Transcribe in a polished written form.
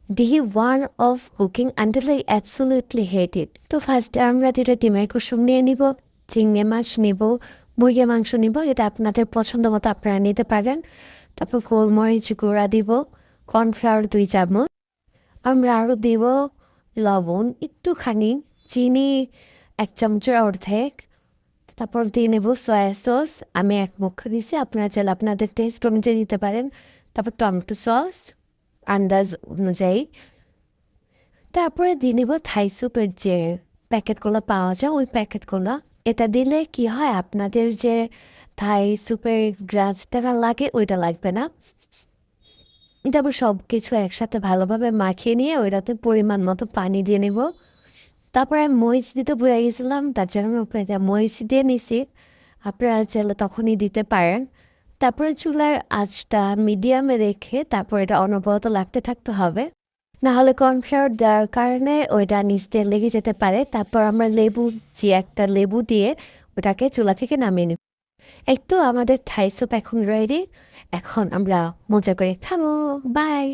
Day 1 of cooking until I absolutely hate it. তো ফার্স্টে আমরা যেটা ডিমের কুসুম নিয়ে নিব, চিংড়ি মাছ নিব, মুরগির মাংস নিব, এটা আপনাদের পছন্দ মতো আপনারা নিতে পারেন। তারপর গোলমরিচ গুঁড়া দিব, কর্নফ্লাওয়ার 2 চামচ, আমরা আরও দিব লবণ একটুখানি, চিনি 1 চামচের অর্ধেক, তারপর দিয়ে নেব সয়া সস, আমি 1 মুখ দিছি, আপনারা চাইলে আপনাদের টেস্ট অনুযায়ী দিতে পারেন। তারপর টমেটো সস আন্দাজ অনুযায়ী, তারপরে দিয়ে নেব থাই স্যুপের যে প্যাকেটগুলো পাওয়া যায় ওই প্যাকেটগুলো। এটা দিলে কি হয়, আপনাদের যে থাই স্যুপের গ্রাসটা লাগে ওইটা লাগবে না। তারপর সব কিছু একসাথে ভালোভাবে মাখিয়ে নিয়ে ওইটাতে পরিমাণ মতো পানি দিয়ে নেব। তারপরে আমি মরিচ দিতে ভুলে গেছিলাম, তার জন্য আমি উপরে মরিচ দিয়ে নিছি, আপনারা চাইলে তখনই দিতে পারেন। তারপরে চুলার আঁচটা মিডিয়ামে রেখে তারপর এটা অনবরত লাগতে থাকতে হবে, না হলে কর্নফ্লাওয়ার দেওয়ার কারণে ওইটা নিচ দিয়ে লেগে যেতে পারে। তারপর আমরা একটা লেবু দিয়ে ওটাকে চুলা থেকে নামিয়ে নিব। এই তো আমাদের থাই স্যুপ এখন রেডি। এখন আমরা মজা করে খাবো। বাই।